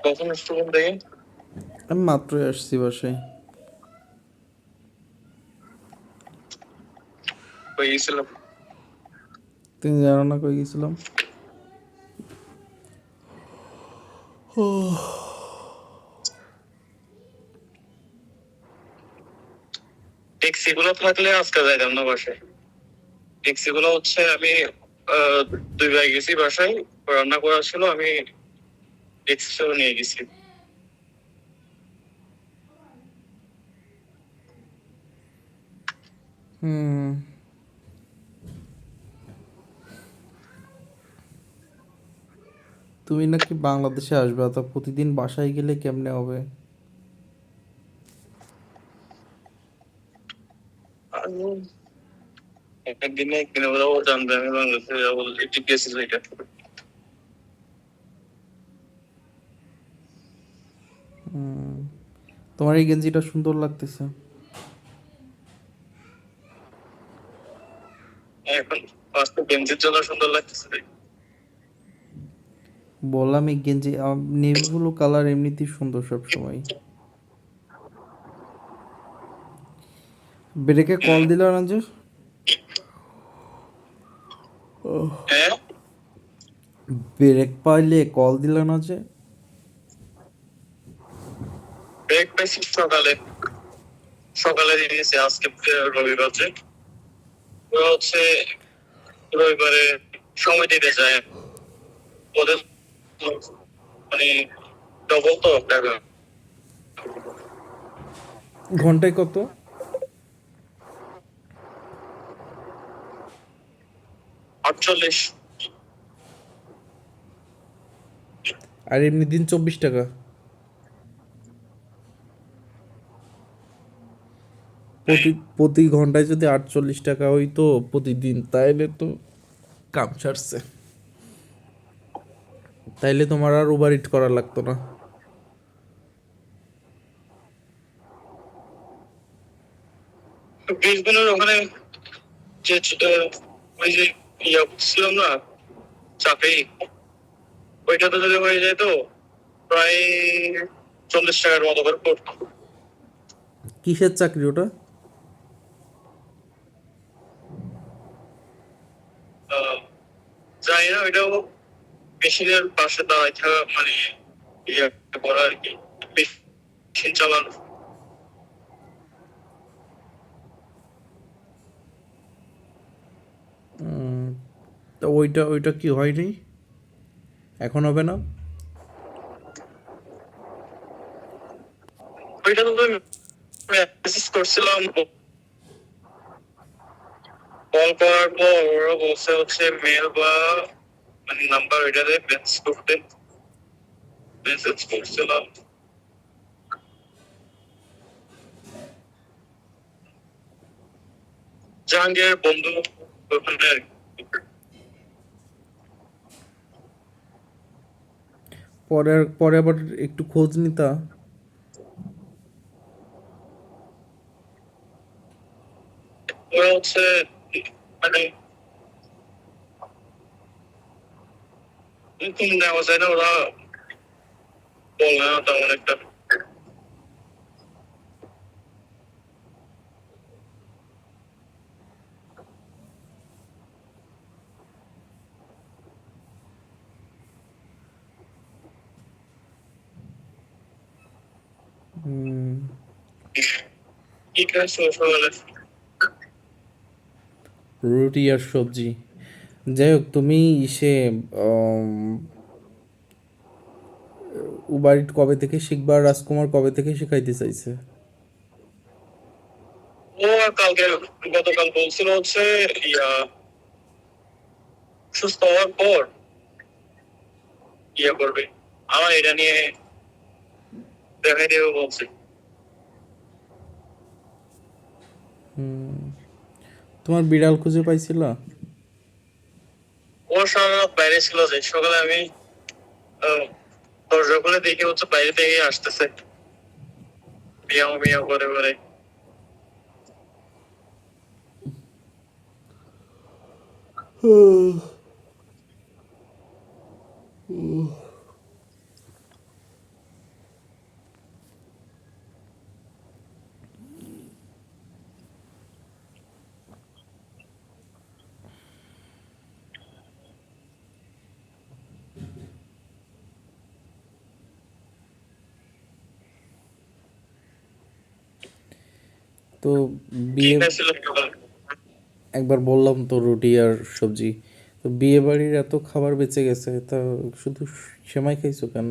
কখন আসছো কোন থেকে? আমি মাত্রই আসছি বাসায়। কই গেছিলাম? তুমি জানো না কই গেছিলাম? ট্যাক্সি গুলো থাকলে আজকে যাইতাম না বাসায়। ট্যাক্সি গুলো হচ্ছে আমি আহ, 2 বার গেছি বাসায়, রান্না করা ছিল, আমি ট্যাক্সি নিয়ে গেছি। হুম। তুমি নাকি বাংলাদেশে আসবে, তা প্রতিদিন বাসায় গেলে কেমনে হবে? আমি একদিনে একদিনে ওরাও জানবে আমি বাংলাদেশে যাবো, একটু গেছি এটা। তোমার এই গেঞ্জিটা সুন্দর লাগতেছে। এখন ফার্স্ট বেঞ্চের জন্য সুন্দর লাগতেছে। বললাম এই গেঞ্জি নেভি ব্লু কালার এমনিতেই সুন্দর সব সময়। ব্রেকে কল দিল না যে? হ্যাঁ, ব্রেক পাইলে কল দিল না যে? ব্রেক পাইছি সকালে। সকালে দিয়েছে আজকে, রবিবার যে ওরা হচ্ছে রবিবারে সময় দিতে চায় ওদের, মানে ডবল তো টাকা। ঘন্টায় কত? 48। আর এমনি দিন 24 টাকা? প্রতি প্রতি ঘন্টায় যদি 48 টাকা হইতো প্রতিদিন, তাইলে তো কাম ছাড়ছে। তাইলে তোমার আর উবার ইট করা লাগতো না। ব্রিসবেনের ওখানে যে ওই যে ইয়া ছিলাম না, চাকরি, ওইটাতে যদি হয়ে যায় তো প্রায় 40 টাকার মতো করে পড়তো। কিসের চাকরি ওটা? আহ, জানি না, ওইটাও মেশিনের পাশে দাঁড়ায় থাকা, মানে ইয়া করা আর কি, মেশিন চালানো। তা ওইটা ওইটা কি হয়নি? এখন হবে না? ওইটা তো মেসেজ করছিলাম, কল করার পর ওরা বলছে হচ্ছে মেল বা মানে নাম্বার ওইটাতে মেসেজ করতে, মেসেজ করছিলাম। জাহাঙ্গীরের বন্ধু ওখানে আর কি। পরে পরে আবার একটু খোঁজ নিতা। ওরা হচ্ছে মানে কোন নেওয়া যায় না, ওরা বলে না তেমন একটা। কি খাইছো সকালে? রুটি আর সবজি। যাই হোক, তুমি সে উবার ইট কবে থেকে শিখবা, আর রাজকুমার কবে থেকে শিখাইতে চাইছে? ও কালকে, গতকাল বলছিল হচ্ছে ইয়া সুস্থ হওয়ার পর ইয়া করবে, আমার এটা নিয়ে দেখাই দেবে বলছে। তোমার বিড়াল খুঁজে পাইছিলা? ও সারা রাত বাইরে ছিল, যে সকালে আমি আহ, দরজা খুলে দেখি হচ্ছে বাইরে থেকে আসতেছে, মিয়াও মিয়াও করে করে। তো কি বিয়ে খাইছিল সকালে? একবার বললাম তো রুটি আর সবজি। তো বিয়ে বাড়ির এত খাবার বেঁচে গেছে, তা শুধু সেমাই খাইছো কেন?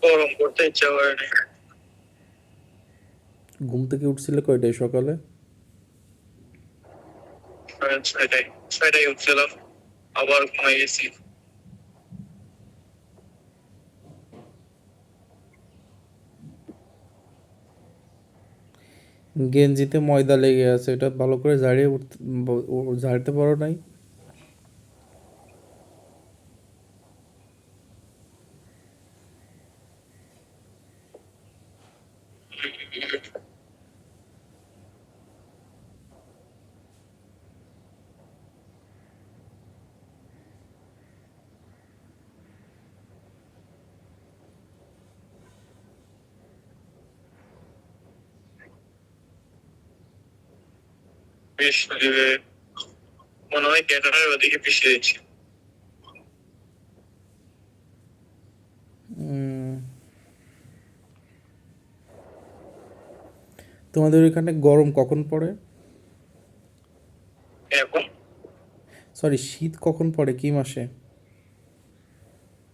গরম করতে ইচ্ছা করে না। ঘুম থেকে উঠছিলে কয়টায় সকালে? ছয়টায়, ছয়টায় উঠছিলাম, আবার ঘুমাই গেছি। গেঞ্জিতে ময়দা লেগে আছে, এটা ভালো করে ঝাড়িয়ে ঝাড়তে পারো নাই? বেশ মনে হয় ক্যাটারের ওদিকে পিছিয়ে দিচ্ছি। উম, তোমাদের ওইখানে গরম কখন পড়ে? এখন সরি, শীত কখন পড়ে, কি মাসে?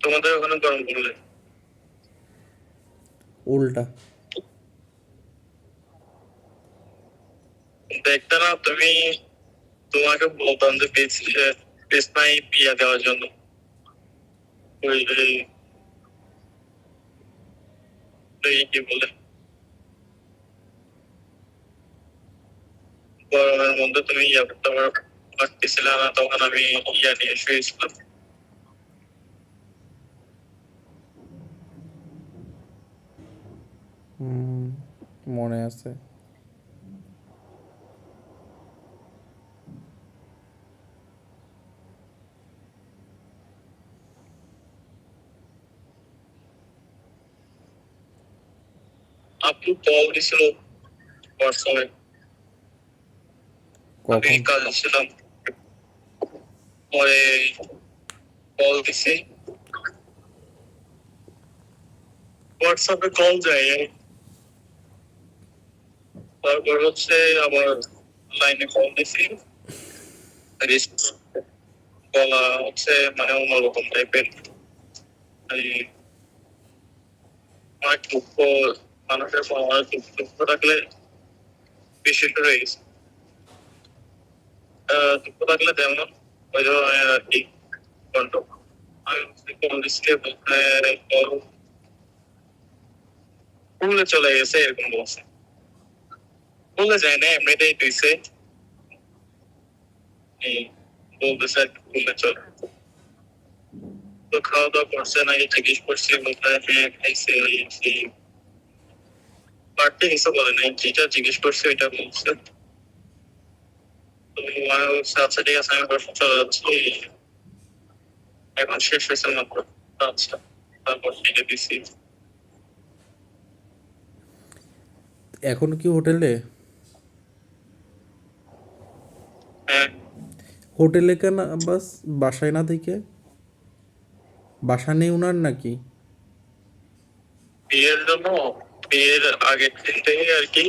তোমাদের ওখানে গরম পড়লে উল্টা। দেখতে না তুমি, তোমাকে বলতাম যে পেস নাই পিয়া দেওয়ার জন্য। ওই কি বলে, গরমের মধ্যে তুমি ইয়া করতে পারতেছিলে না, তখন আমি ইয়া নিয়ে শুয়েছিলাম। হুম, মনে আছে। আপু কল দিছিল হোয়াটসঅ্যাপে, আমি কখন? কাজে ছিলাম, পরে কল দিছি, হোয়াটসঅ্যাপে কল যায়, তারপর হচ্ছে আবার লাইনে কল দিছি, গলা হচ্ছে মানে অন্যরকম টাইপের, অনেক দুঃখ, মানুষের অনেক দুঃখ থাকলে বেশি একটু হয়ে গেছে। দুঃখ থাকলে তেমন ওই ধরনের আর কি কণ্ঠ। আমি কল দিচ্ছি বলতে ভুলে চলে গেছে এরকম বলছে, ভুলে যায় না, এমনিতেই দিছে, এই বলতেছে আর কি ভুলে চলে। তো খাওয়া দাওয়া করছে নাকি জিজ্ঞেস করছি, বলতে হ্যাঁ খাইছে, এই বাড়তে কিছু বলে নাই, যেটা জিজ্ঞেস করছে ওইটা বলছে। তো আমি বলছি আচ্ছা ঠিক আছে, আমি বাসা চলে যাচ্ছি, এখন শেষ হয়েছে মাত্র। আচ্ছা, তারপর সেটা দিছি। এখনো কি হোটেলে? হ্যাঁ, হোটেলে কেন? বাস বাসায় না থেকে? বাসা নেই উনার নাকি? বিয়ের জন্য, বিয়ের আগের দিন থেকে আর কি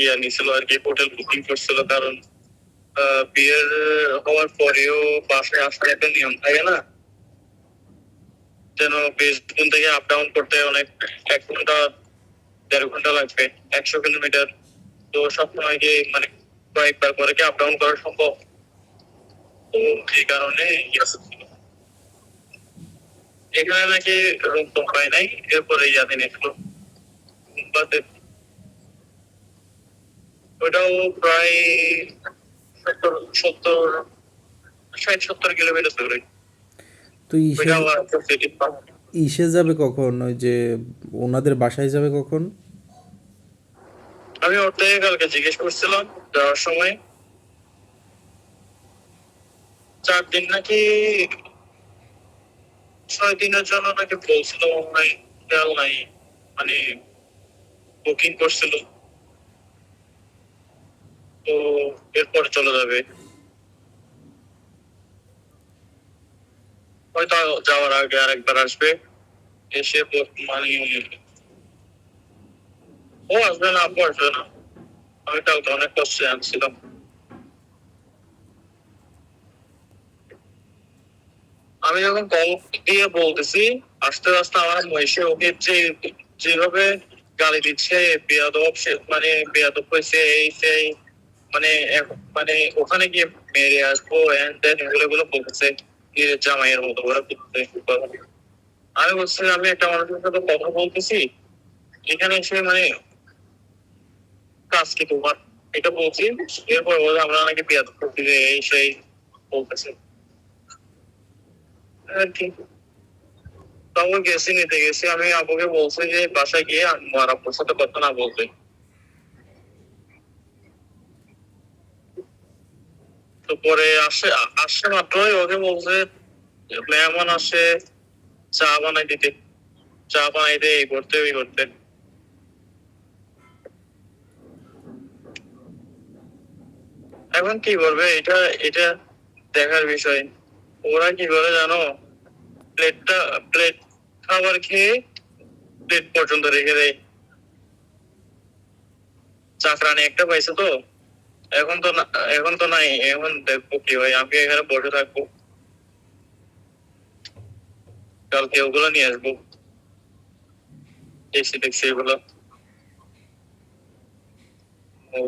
ইয়ে নিছিল আর কি, হোটেল বুকিং করছিল, কারণ বিয়ের হওয়ার পরেও বাসায় আসার একটা নিয়ম থাকে না, যেন বেসবন থেকে আপ ডাউন করতে অনেক 1 ঘন্টা 1.5 ঘন্টা লাগবে, 100 কিলোমিটার। তো সবসময় কি মানে কয়েকবার করে কি আপ ডাউন করা সম্ভব? তো এই কারণে ইয়ে ছিল। এখানে নাকি রুম তো পাই নাই, এরপরে ইয়াতে নিয়েছিল মুম্বাইতে। ওইটাও প্রায় 70 60-70 কিলোমিটার দূরে। তো ইসে ওইটাও আর সিটি। ইসে যাবে কখন, ওই যে ওনাদের বাসায় যাবে কখন? আমি ওর থেকে কালকে জিজ্ঞেস করছিলাম যাওয়ার সময়, 4 দিন নাকি 6 দিনের জন্য নাকি বলছিল, অনলাইন খেয়াল নাই, মানে বুকিং করছিল, তো এরপর চলে যাবে। হয়তো যাওয়ার আগে আরেকবার আসবে, এসে মানে ও আসবে না, আপু আসবে না। আমি কালকে অনেক কষ্টে আনছিলাম। আমি যখন কল দিয়ে বলতেছি আস্তে আস্তে আমার এসে ওকে যেভাবে গালি দিচ্ছে, বেয়াদব সে, মানে বেয়াদব হয়েছে এই সেই, মানে মানে ওখানে গিয়ে মেরে আসবো এন্ড দেন এগুলো এগুলো বলতেছে, নিজের জামাইয়ের মতো করে বলতেছে। আমি বলছি আমি একটা মানুষের সাথে কথা বলতেছি, এখানে এসে মানে কাজ কি তোমার, এটা বলছি। এরপর বলে আমরা নাকি বেয়াদব করতেছি এই সেই বলতেছে আর কি। তখন গেছি, নিতে গেছি, আমি আপুকে বলছি যে বাসায় গিয়ে আমার আপুর সাথে কথা না বলতে। তো পরে আসছে মাত্রই ওকে বলছে মেহমান আসে, চা বানাই দিতে, চা বানাই দে, এই করতে ওই করতে। এখন কি করবে, এটা এটা দেখার বিষয়। ওরা কি করে জানো, প্লেটটা প্লেট খাবার খেয়ে প্লেট পর্যন্ত রেখে দেয়। চাকরানি একটা পাইছে তো, এখন তো এখন তো নাই, এখন দেখবো কি হয়, আমি এখানে বসে থাকবো, কালকে ওগুলো নিয়ে আসবো, দেখছি দেখছি এগুলো। ও